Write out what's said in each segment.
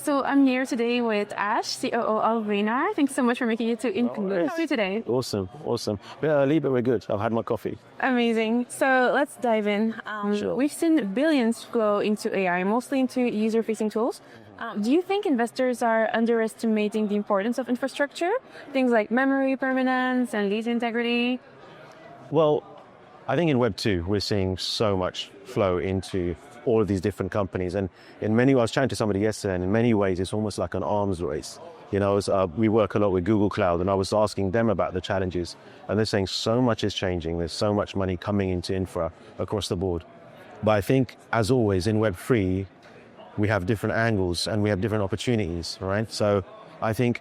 So I'm here today with Ash, COO of Vanar. Thanks so much for making it to include. How are you today? Awesome. A bit early, but we're good. I've had my coffee. Amazing. So let's dive in. Sure. We've seen billions flow into AI, mostly into user-facing tools. Do you think investors are underestimating the importance of infrastructure? Things like memory permanence and data integrity? Well, I think in Web2, we're seeing so much flow into all of these different companies. And I was chatting to somebody yesterday, and in many ways, it's almost like an arms race. We work a lot with Google Cloud, and I was asking them about the challenges. And they're saying so much is changing. There's so much money coming into infra across the board. But I think, as always, in Web3, we have different angles and we have different opportunities, right? So I think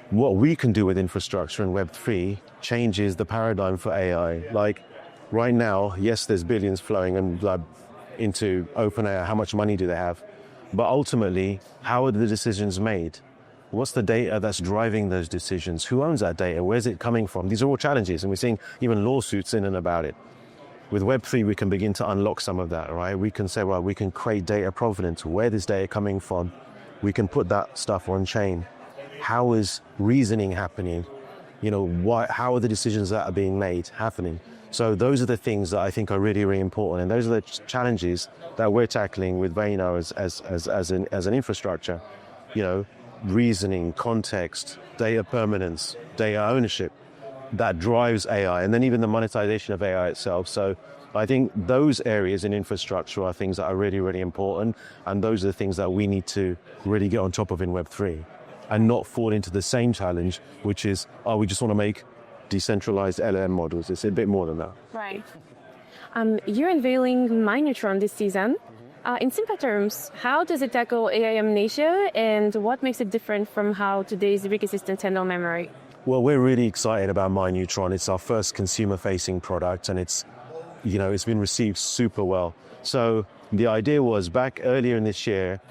what we can do with infrastructure in Web3 changes the paradigm for AI. Like right now, yes, there's billions flowing into OpenAI. How much money do they have? But ultimately, how are the decisions made? What's the data that's driving those decisions? Who owns that data? Where's it coming from? These are all challenges, and we're seeing even lawsuits in and about it. With Web3, we can begin to unlock some of that, right? We can say, well, we can create data provenance. Where is data coming from? We can put that stuff on chain. How is reasoning happening? How are the decisions that are being made happening? So those are the things that I think are really, really important. And those are the challenges that we're tackling with Vanar as an infrastructure. Reasoning, context, data permanence, data ownership that drives AI, and then even the monetization of AI itself. So I think those areas in infrastructure are things that are really, really important. And those are the things that we need to really get on top of in Web3 and not fall into the same challenge, which is, we just want to make decentralized LLM models. It's a bit more than that. Right. You're unveiling MyNeutron this season. In simple terms, how does it tackle AI amnesia, and what makes it different from how today's rig assistants handle memory? Well, we're really excited about MyNeutron. It's our first consumer-facing product, and it's been received super well. So the idea was, back earlier in this year,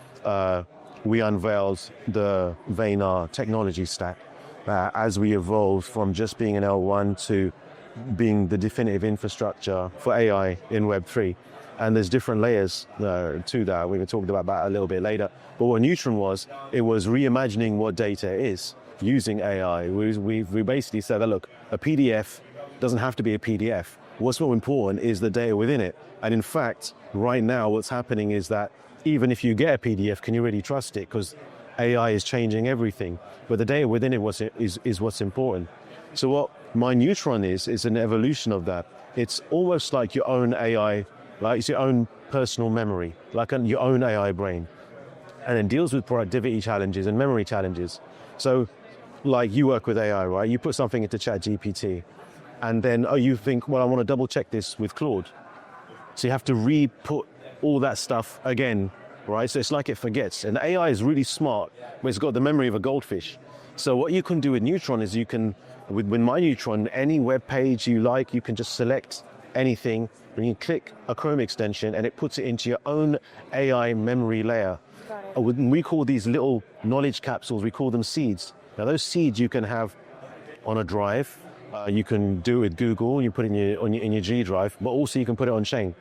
we unveiled the Vanar technology stack. As we evolved from just being an L1 to being the definitive infrastructure for AI in Web3. And there's different layers to that. We were talking about that a little bit later. But what Neutron was, it was reimagining what data is using AI. We basically said that, look, a PDF doesn't have to be a PDF. What's more important is the data within it. And in fact, right now, what's happening is that even if you get a PDF, can you really trust it? Because AI is changing everything, but the data within it is what's important. So what MyNeutron is an evolution of that. It's almost like your own AI, like it's your own personal memory, like your own AI brain. And it deals with productivity challenges and memory challenges. So like you work with AI, right? You put something into ChatGPT and then, you think, well, I want to double check this with Claude. So you have to re-put all that stuff again, right? So it's like it forgets. And AI is really smart, but it's got the memory of a goldfish. So what you can do with Neutron is with MyNeutron, any web page you like, you can just select anything and you click a Chrome extension and it puts it into your own AI memory layer. We call these little knowledge capsules, we call them seeds. Now those seeds you can have on a drive, you can do it with Google, you put it in your G drive, but also you can put it on chain.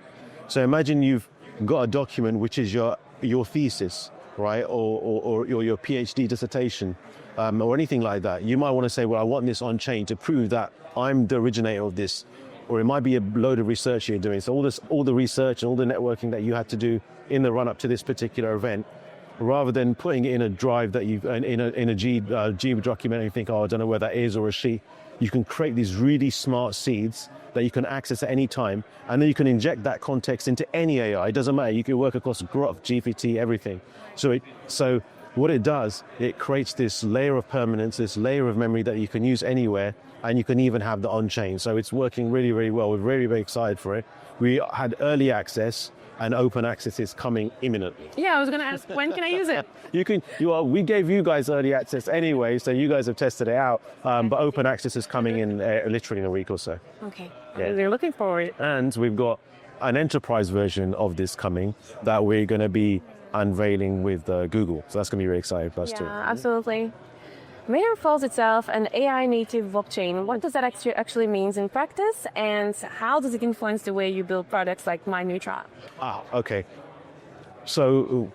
So imagine you've got a document which is your thesis, right, or your PhD dissertation, or anything like that. You might want to say, well, I want this on chain to prove that I'm the originator of this, or it might be a load of research you're doing. So all the research and all the networking that you had to do in the run up to this particular event, rather than putting it in a drive that you've in a G document and you think, I don't know where that is, or a sheet. You can create these really smart seeds that you can access at any time, and then you can inject that context into any AI. It doesn't matter. You can work across Grok, GPT, everything. So what it does, it creates this layer of permanence, this layer of memory that you can use anywhere, and you can even have the on-chain. So it's working really, really well. We're very, very excited for it. We had early access, and open access is coming imminently. Yeah, I was going to ask, when can I use it? We gave you guys early access anyway, so you guys have tested it out. But open access is coming in literally in a week or so. Okay, yeah. They're looking forward. And we've got an enterprise version of this coming that we're going to be unveiling with Google. So that's going to be really exciting for us too. Yeah, absolutely. Vanar calls itself an AI-native blockchain. What does that actually mean in practice, and how does it influence the way you build products like MyNeutron? Okay. So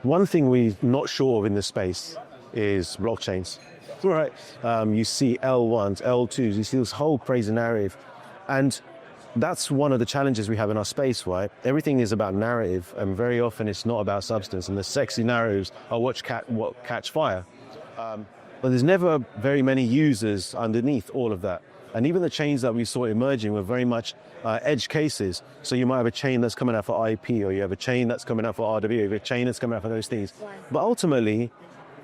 one thing we're not sure of in this space is blockchains. Right. You see L1s, L2s, you see this whole crazy narrative. And that's one of the challenges we have in our space, right? Everything is about narrative, and very often it's not about substance. And the sexy narratives are what catch fire. But there's never very many users underneath all of that. And even the chains that we saw emerging were very much edge cases. So you might have a chain that's coming out for IP, or you have a chain that's coming out for RW, you have a chain that's coming out for those things. But ultimately,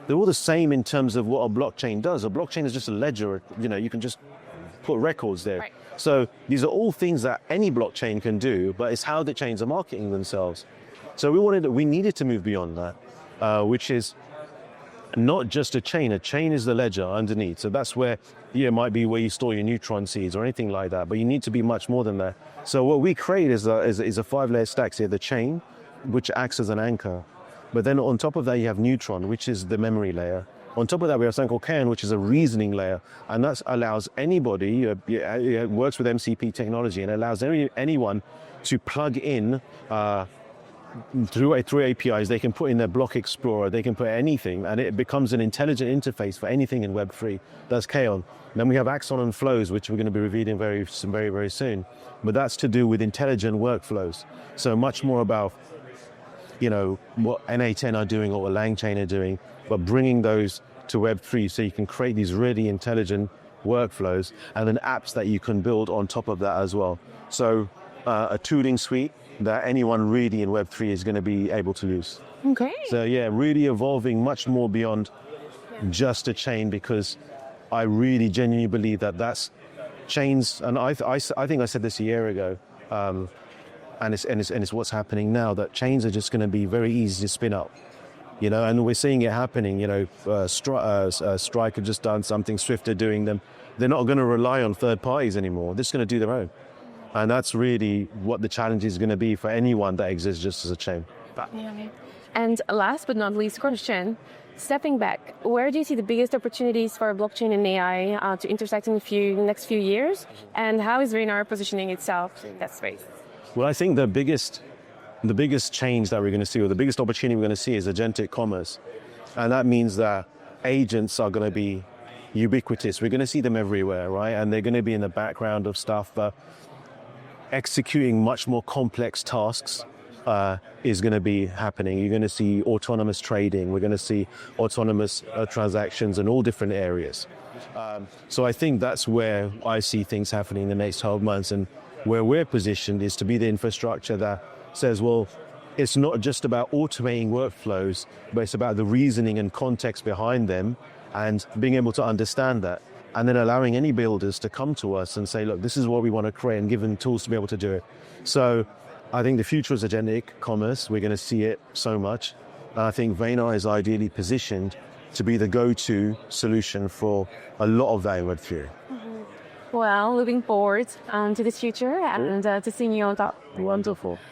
they're all the same in terms of what a blockchain does. A blockchain is just a ledger. You can just put records there. Right. So these are all things that any blockchain can do, but it's how the chains are marketing themselves. So we needed to move beyond that, which is not just a chain. A chain is the ledger underneath. So that's where, it might be where you store your neutron seeds or anything like that, but you need to be much more than that. So what we create is a 5-layer stack. So you have the chain, which acts as an anchor. But then on top of that, you have neutron, which is the memory layer. On top of that, we have something called Cairn, which is a reasoning layer. And that allows anybody, it works with MCP technology, and allows anyone to plug in through APIs. They can put in their block explorer, they can put anything, and it becomes an intelligent interface for anything in Web3. That's Cairn. Then we have Axon and Flows, which we're going to be revealing very, very soon. But that's to do with intelligent workflows. So much more about what N8N are doing or what LangChain are doing, but bringing those to Web3 so you can create these really intelligent workflows and then apps that you can build on top of that as well. So a tooling suite that anyone really in Web3 is going to be able to use. Okay. So really evolving much more beyond just a chain, because I really genuinely believe that that's chains, and I think I said this a year ago, and it's what's happening now, that chains are just going to be very easy to spin up, and we're seeing it happening. Strike have just done something, Swift are doing them. They're not going to rely on third parties anymore. They're just going to do their own. And that's really what the challenge is going to be for anyone that exists just as a chain. And last but not least question, stepping back, where do you see the biggest opportunities for blockchain and AI to intersect in the next few years? And how is Vanar positioning itself in that space? Well, I think the biggest change that we're going to see, or the biggest opportunity we're going to see, is agentic commerce. And that means that agents are going to be ubiquitous. We're going to see them everywhere, right? And they're going to be in the background of stuff, but executing much more complex tasks is going to be happening. You're going to see autonomous trading. We're going to see autonomous transactions in all different areas. So I think that's where I see things happening in the next 12 months. And where we're positioned is to be the infrastructure that says, well, it's not just about automating workflows, but it's about the reasoning and context behind them and being able to understand that. And then allowing any builders to come to us and say, look, this is what we want to create, and give them tools to be able to do it. So I think the future is agentic commerce. We're going to see it so much. And I think Vanar is ideally positioned to be the go-to solution for a lot of that in Web3. Well, looking forward to this future and to seeing you on top. Wonderful.